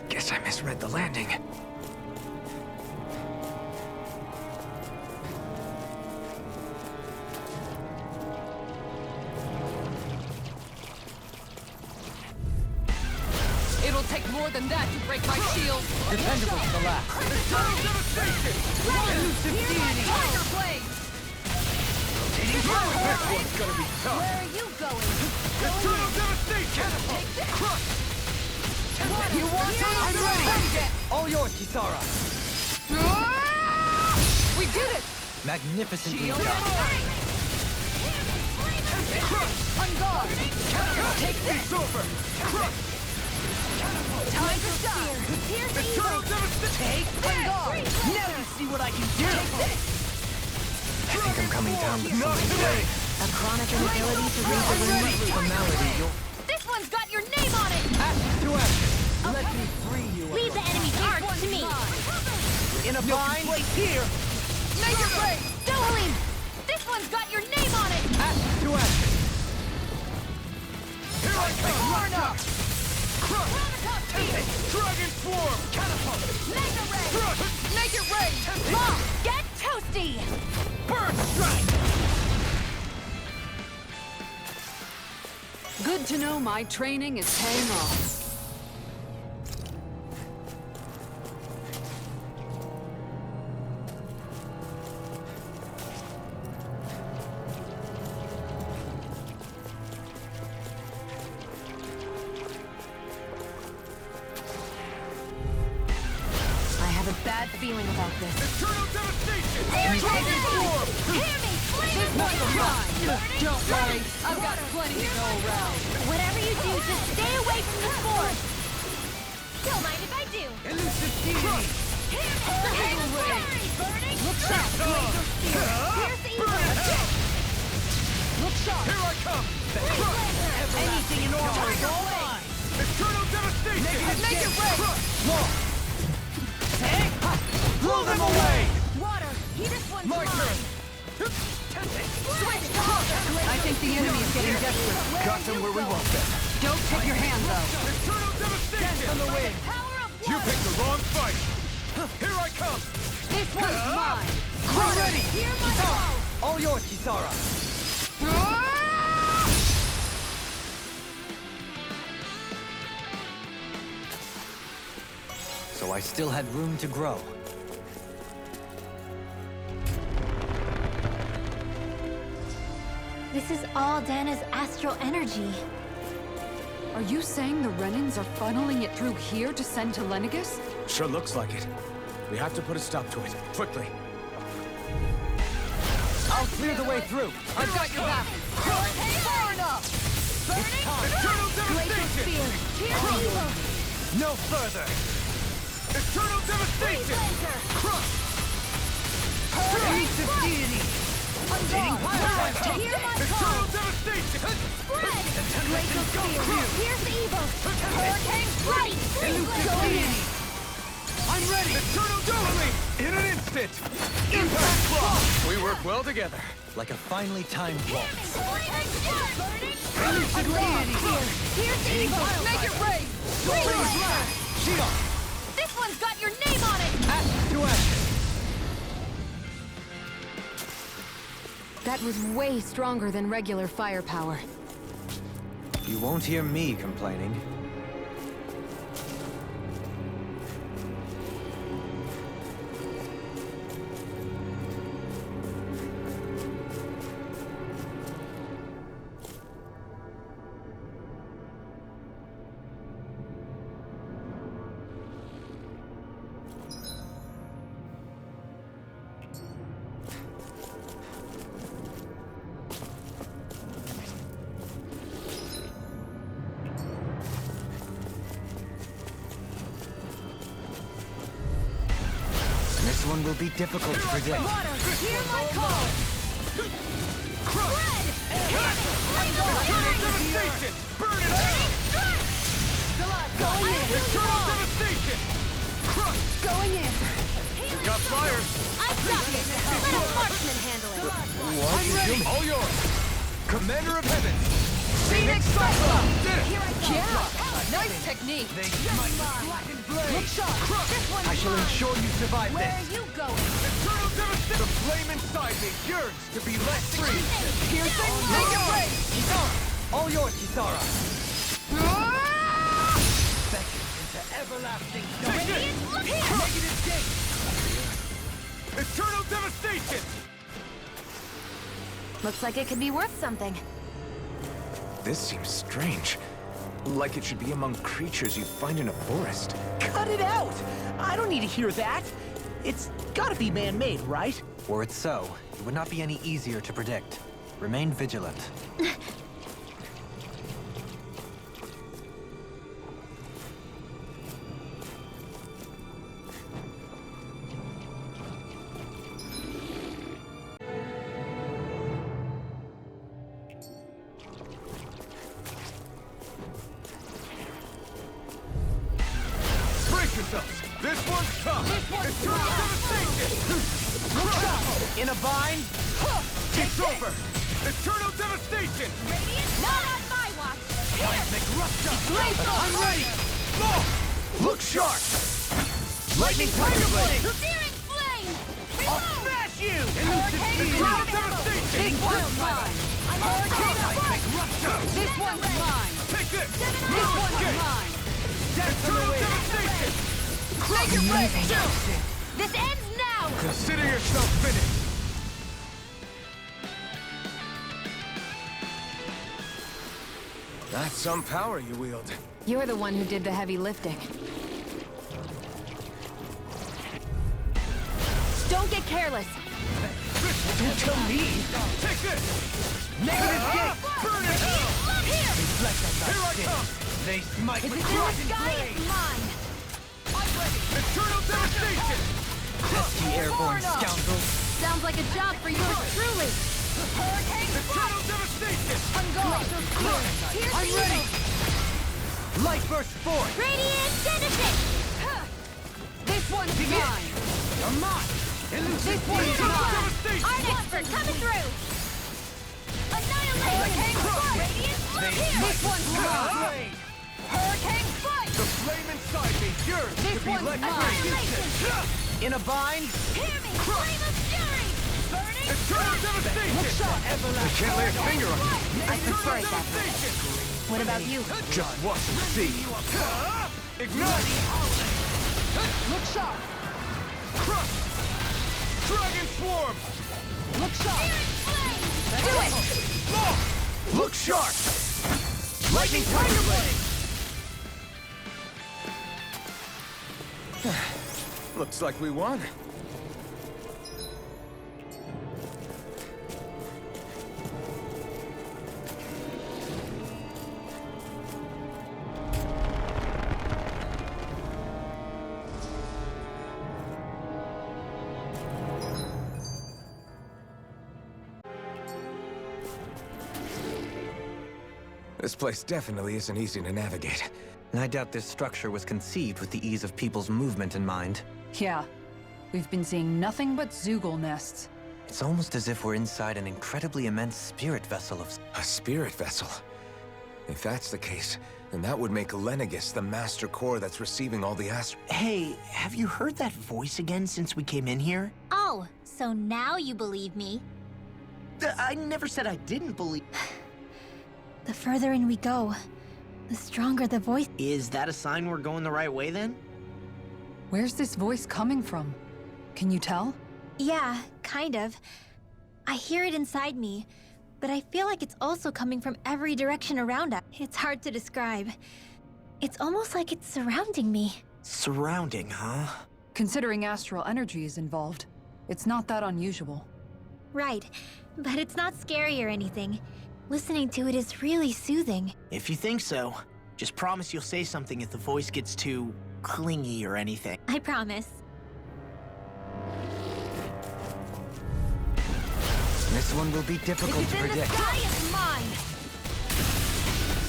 Speaker 4: Guess I misread the landing.
Speaker 3: It'll take more than that to break my shield.
Speaker 5: Dependable to the last. Eternal devastation! Elusive deity!
Speaker 3: Tiger blade!
Speaker 5: This one's gonna be tough!
Speaker 7: Where are you going?
Speaker 5: Eternal devastation! Crush!
Speaker 3: You want to?
Speaker 5: I'm ready! All yours, Kisara!
Speaker 3: We did it!
Speaker 1: Magnificently
Speaker 3: Shield
Speaker 1: done.
Speaker 3: On guard!
Speaker 5: Take this over! Crush!
Speaker 3: Time to stop!
Speaker 5: Eternal devastation!
Speaker 3: Take on guard!
Speaker 5: Now you see what I can do!
Speaker 1: I think I'm coming down with
Speaker 5: Not
Speaker 1: something.
Speaker 5: today!
Speaker 2: A chronic inability to read the room.
Speaker 1: The malady, you'll...
Speaker 7: This one's got your name on it!
Speaker 5: Action to action! Let me free you.
Speaker 7: Leave the enemy's art to me!
Speaker 5: In a fine place here!
Speaker 3: Make it rain!
Speaker 7: Dolan! This one's got your name on it!
Speaker 5: Action to action! Here I come! Line up! Crush! Dragon Swarm! Catapult!
Speaker 7: Mega Ray!
Speaker 5: Crush!
Speaker 3: Make it rain!
Speaker 7: Mom, get toasty!
Speaker 5: Burst Strike!
Speaker 3: Good to know my training is paying off.
Speaker 2: I have a bad feeling about this.
Speaker 5: Eternal devastation!
Speaker 7: Here
Speaker 5: Dragon Swarm!
Speaker 7: Hear me!
Speaker 3: This one's mine! Don't worry, I've got plenty to go around.
Speaker 7: Whatever you do, just stay away from the spore! Don't mind if I do!
Speaker 5: Elusive deity!
Speaker 3: Look sharp!
Speaker 7: Here's the evil!
Speaker 3: Look sharp!
Speaker 5: Here I come!
Speaker 3: Anything in order is all mine!
Speaker 5: Eternal devastation!
Speaker 3: Make it rain!
Speaker 5: Law! Blow them away!
Speaker 7: Water! This one's
Speaker 5: My
Speaker 7: mine!
Speaker 5: turn!
Speaker 7: Switch!
Speaker 3: I think the enemy is getting desperate.
Speaker 5: Got them where we want them.
Speaker 3: Don't take your hands out.
Speaker 5: Eternal devastation! On the wing!
Speaker 7: Power of
Speaker 5: You
Speaker 7: water!
Speaker 5: picked the wrong fight! Here I come!
Speaker 3: This one's mine.
Speaker 5: I'm ready!
Speaker 7: Hear my call!
Speaker 5: All yours, Kisara!
Speaker 1: So I still had room to grow.
Speaker 7: This is all Dana's astral energy.
Speaker 3: Are you saying the Renans are funneling it through here to send to Lenegis?
Speaker 4: Sure looks like it. We have to put a stop to it. Quickly.
Speaker 5: I'll clear the way through!
Speaker 3: I've got your back. Far enough!
Speaker 5: Eternal devastation! No further! Eternal devastation! Crush! Elusive deity!
Speaker 7: Hear my call!
Speaker 5: Eternal devastation!
Speaker 7: Spread! Glacial Spear! Here's the evil! Hurricane Strike!
Speaker 5: Elusive deity! I'm ready! Eternal dueling! In an instant! Impact block!
Speaker 4: We work well together.
Speaker 1: Like a finely timed waltz.
Speaker 5: Elusive deity!
Speaker 7: Here's the evil!
Speaker 3: Make it rain!
Speaker 5: Golden Blast! Shield!
Speaker 7: This one's got your name on it!
Speaker 5: Action to action!
Speaker 2: That was way stronger than regular firepower.
Speaker 1: You won't hear me complaining. This one will be difficult to predict.
Speaker 2: Hear my call!
Speaker 5: Crush! Eternal devastation! Burn it out!
Speaker 2: Going in!
Speaker 5: Eternal devastation! Crush!
Speaker 2: Going in!
Speaker 5: Got fire!
Speaker 2: I've got it! Let a marksman handle it!
Speaker 5: I'm ready! All yours! Commander of Heaven!
Speaker 2: Phoenix
Speaker 5: Cyclone! Did it!
Speaker 2: Here I go!
Speaker 3: Yeah! Nice technique!
Speaker 5: They smite with blackened blade!
Speaker 3: Look sharp!
Speaker 5: Crush!
Speaker 2: This one's
Speaker 1: I shall
Speaker 2: mine.
Speaker 1: ensure you survive
Speaker 2: Where
Speaker 1: this.
Speaker 2: are you going?
Speaker 5: Eternal devastation! The flame inside me yearns to be let free!
Speaker 3: Piercing! Make it break!
Speaker 1: Kisara! All yours, Kisara! Beckon into everlasting
Speaker 5: Take this!
Speaker 2: Look here!
Speaker 5: Negative gate! Eternal devastation!
Speaker 2: Looks like it could be worth something.
Speaker 4: This seems strange. Like it should be among creatures you'd find in a forest.
Speaker 6: Cut it out! I don't need to hear that. It's gotta be man-made, right?
Speaker 1: Were it so, it would not be any easier to predict. Remain vigilant.
Speaker 5: Brace yourselves! This one's tough! Eternal devastation!
Speaker 6: In a bind?
Speaker 5: It's over! Eternal devastation!
Speaker 2: Not on my watch!
Speaker 5: Seismic rupture!
Speaker 3: I'm ready!
Speaker 5: Look sharp! Lightning tiger blade!
Speaker 2: Searing flame!
Speaker 5: I'll smash you! Eternal devastation!
Speaker 3: This one's mine!
Speaker 5: Seismic rupture!
Speaker 3: This one's mine!
Speaker 5: Take this!
Speaker 3: This one's mine!
Speaker 5: Eternal devastation!
Speaker 3: Make it break!
Speaker 2: This ends now!
Speaker 5: Consider yourself finished!
Speaker 4: That's some power you wield.
Speaker 2: You're the one who did the heavy lifting. Don't get careless.
Speaker 5: Don't tell me! Take this! Negative gate! Burn it!
Speaker 2: Look here!
Speaker 5: Here I come!
Speaker 1: They smite with
Speaker 2: This
Speaker 1: blackened
Speaker 2: guy
Speaker 1: blade!
Speaker 2: is mine!
Speaker 5: Eternal devastation!
Speaker 1: Pesky airborne scoundrels!
Speaker 2: Sounds like a job for yours truly!
Speaker 5: Eternal devastation!
Speaker 3: I'm going!
Speaker 2: I'm ready!
Speaker 1: Light burst forth!
Speaker 2: Radiant Genesis!
Speaker 3: This one's mine!
Speaker 1: You're mine!
Speaker 3: This one's mine!
Speaker 2: Art expert coming through! Annihilate! Radiant
Speaker 3: This one's mine!
Speaker 2: Hurricane Strike!
Speaker 5: The flame inside me yearns to
Speaker 3: This
Speaker 5: be
Speaker 3: one's
Speaker 5: let
Speaker 3: mine.
Speaker 5: free!
Speaker 6: In a bind?
Speaker 2: Hear me! Flame of Fury! Burning
Speaker 5: Eternal devastation!
Speaker 4: I can't lay a finger on you.
Speaker 2: I prefer it that way. What about you?
Speaker 4: Just watch and see.
Speaker 5: Ignite!
Speaker 3: Look sharp!
Speaker 5: Crush! Dragon swarm!
Speaker 3: Look sharp!
Speaker 2: Do it!
Speaker 5: Look sharp! Lightning tiger blade!
Speaker 4: Looks like we won. This place definitely isn't easy to navigate.
Speaker 1: I doubt this structure was conceived with the ease of people's movement in mind.
Speaker 3: Yeah. We've been seeing nothing but Zoogle nests.
Speaker 1: It's almost as if we're inside an incredibly immense spirit vessel of...
Speaker 4: A spirit vessel. If that's the case, then that would make Lenegis the master core that's receiving all the
Speaker 6: Hey, have you heard that voice again since we came in here?
Speaker 7: Oh, so now you believe me?
Speaker 6: I never said I didn't believe.
Speaker 7: The further in we go, the stronger the voice.
Speaker 6: Is that a sign we're going the right way then?
Speaker 3: Where's this voice coming from? Can you tell?
Speaker 7: Yeah, kind of. I hear it inside me, but I feel like it's also coming from every direction around us. It's hard to describe. It's almost like it's surrounding me.
Speaker 6: Surrounding, huh?
Speaker 3: Considering astral energy is involved, it's not that unusual.
Speaker 7: Right, but it's not scary or anything. Listening to it is really soothing.
Speaker 6: If you think so, just promise you'll say something if the voice gets too clingy or anything.
Speaker 7: I promise.
Speaker 1: This one will be difficult to predict.
Speaker 7: sky is mine!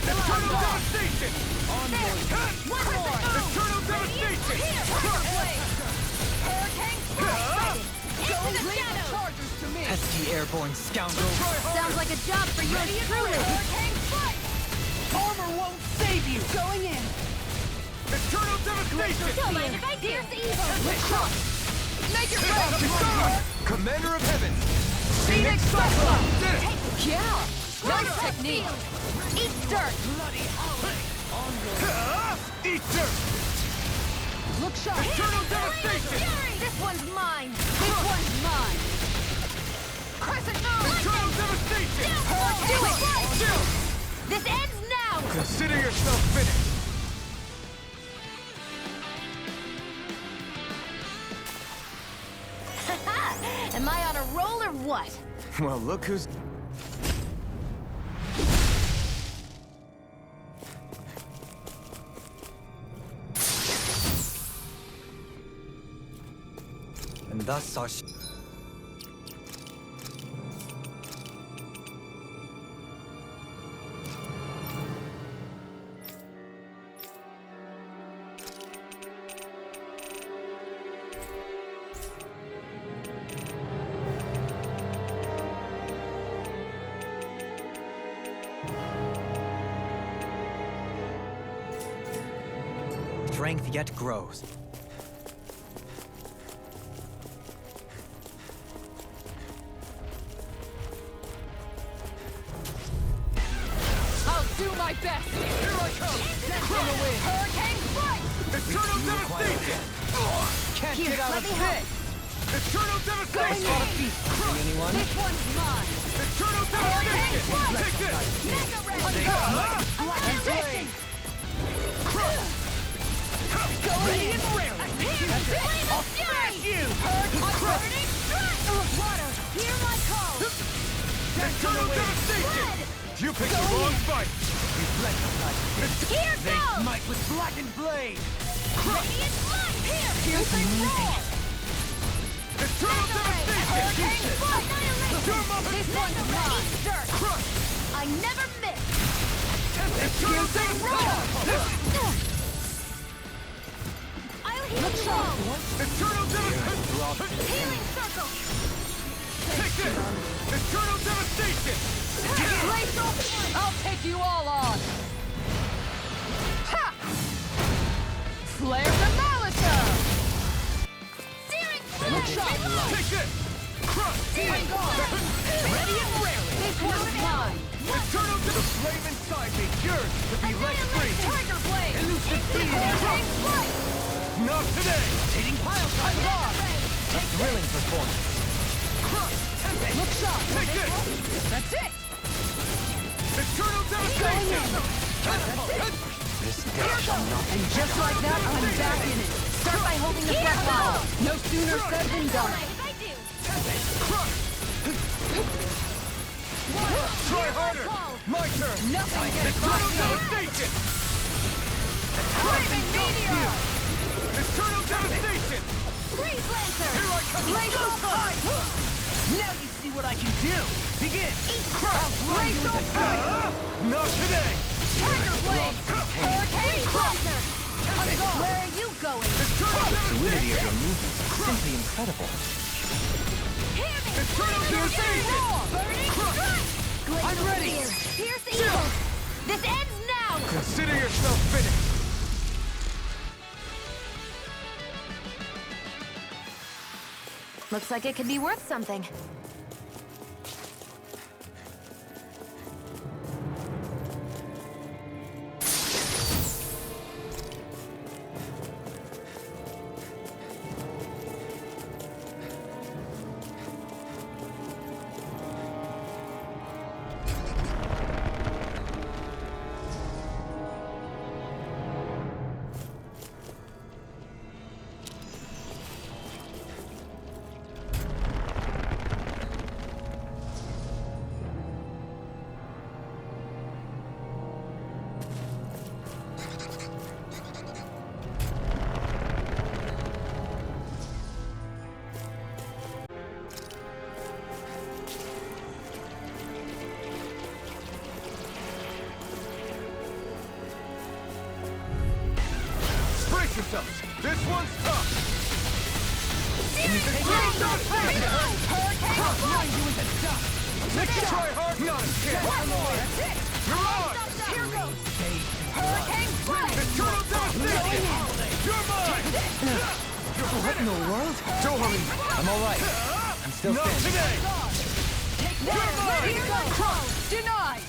Speaker 5: Eternal devastation!
Speaker 7: There! One more!
Speaker 5: Eternal devastation!
Speaker 7: Hurricane strike! Into the shadows!
Speaker 5: Charges to me!
Speaker 1: Pesky airborne scoundrel.
Speaker 7: Sounds like a job for yours truly! Hurricane strike!
Speaker 6: Armor won't save you!
Speaker 7: Going in!
Speaker 5: Eternal devastation!
Speaker 7: Don't mind if I do! Here's evil!
Speaker 5: Make it ready! Commander of Heaven!
Speaker 7: Phoenix
Speaker 5: Cyclops! Did it!
Speaker 3: Yeah! Nice technique!
Speaker 7: Eat dirt!
Speaker 5: Eat dirt!
Speaker 3: Look sharp!
Speaker 5: Eternal devastation!
Speaker 7: This one's mine!
Speaker 3: This one's mine!
Speaker 7: Crescent moon!
Speaker 5: Eternal devastation!
Speaker 7: Do it!
Speaker 5: Still!
Speaker 7: This ends now!
Speaker 5: Consider yourself finished!
Speaker 7: Am I on a roll or what?
Speaker 1: Well, look who's... And thus our... Strength yet grows.
Speaker 3: I'll do my best!
Speaker 5: Here I come!
Speaker 3: From the wind!
Speaker 7: Hurricane strike!
Speaker 5: Eternal devastation!
Speaker 3: Can't get out of this!
Speaker 5: Eternal devastation!
Speaker 1: Anyone?
Speaker 3: This one's mine!
Speaker 5: Eternal devastation! Take this!
Speaker 7: Mega red!
Speaker 3: Transition!
Speaker 5: Ready and rare!
Speaker 7: I'll smash you! Burning strike! Water, hear my call!
Speaker 5: Eternal devastation! You picked the wrong fight!
Speaker 7: Here goes!
Speaker 5: Smite with blackened blade!
Speaker 7: Radiant light! Here! Here's the roll!
Speaker 5: Eternal devastation!
Speaker 7: This one's mine! Dirt!
Speaker 5: Crush!
Speaker 7: I never miss!
Speaker 5: Eternal devastation!
Speaker 7: I'll heal you all!
Speaker 5: Eternal devastation!
Speaker 7: Healing circle!
Speaker 5: Take this! Eternal devastation!
Speaker 3: I'll take you all on! Ha! Flare the Molotov!
Speaker 7: Searing
Speaker 3: Look
Speaker 7: flame!
Speaker 3: sharp!
Speaker 5: Take this! Crush!
Speaker 3: Hang on!
Speaker 7: Ready and rarely!
Speaker 3: This one's mine!
Speaker 5: Eternal the flame inside me yearns to be let free!
Speaker 7: Tiger blade!
Speaker 5: Elusive beam!
Speaker 7: Hurricane strike!
Speaker 5: Not today!
Speaker 1: Rotating pile
Speaker 3: I'm lost!
Speaker 1: A thrilling performance.
Speaker 3: Look sharp!
Speaker 5: Take this!
Speaker 3: That's it!
Speaker 5: Eternal devastation!
Speaker 1: This day shall not
Speaker 3: And just like that, I'm back in it. Start by holding the front line. No sooner said than done.
Speaker 7: I do!
Speaker 5: Try harder! My turn!
Speaker 3: Nothing gets
Speaker 5: Eternal
Speaker 3: by me.
Speaker 5: devastation!
Speaker 3: Flaming meteor!
Speaker 5: Eternal devastation!
Speaker 7: Freeze Lancer!
Speaker 5: Here I come!
Speaker 3: Glacial fight!
Speaker 6: Now you see what I can do! Begin!
Speaker 3: Glacial fight!
Speaker 5: Not today!
Speaker 7: Tiger blade! Hurricane Blaster! Where are you going?
Speaker 5: Eternal
Speaker 1: fluidity of
Speaker 5: devastation!
Speaker 1: your movements is simply incredible.
Speaker 7: Hear me!
Speaker 5: Eternal devastation!
Speaker 7: Burning strike!
Speaker 5: I'm ready!
Speaker 7: Pierce evil! This ends now!
Speaker 5: Consider yourself finished!
Speaker 2: Looks like it could be worth something.
Speaker 5: ourselves. This one's tough. Let's try hard. Not a chance. You're on.
Speaker 9: Here goes. Hurricane Blast.
Speaker 5: Eternal devastation. You're mine.
Speaker 1: What in the world?
Speaker 5: Don't hurry.
Speaker 1: I'm all right. I'm still
Speaker 5: Not
Speaker 1: standing.
Speaker 5: today.
Speaker 9: You're mine. Here goes. Cross. Denied.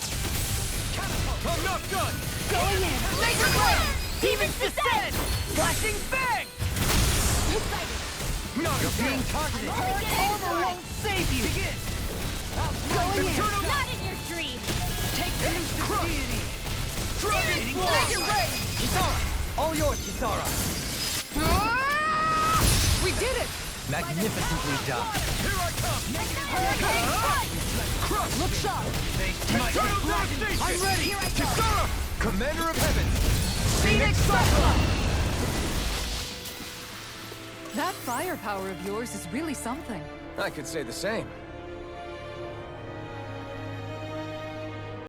Speaker 5: I'm not done.
Speaker 9: Going in. Laser blast. Demons descend. Flashing bang.
Speaker 5: Not
Speaker 9: You're being targeted. Armor won't save you. Begin. Going in.
Speaker 7: Not in your dream!
Speaker 9: Take this deity.
Speaker 5: Dragon
Speaker 9: Make it rain.
Speaker 1: Kisara! All yours, Kisara!
Speaker 9: We did it.
Speaker 1: Magnificently done.
Speaker 5: Here I come.
Speaker 9: Crush. Look sharp.
Speaker 5: Eternal devastation.
Speaker 9: I'm ready. Here I go.
Speaker 5: Kisara, Commander of Heaven.
Speaker 9: Phoenix Cyclops.
Speaker 3: That firepower of yours is really something.
Speaker 4: I could say the same.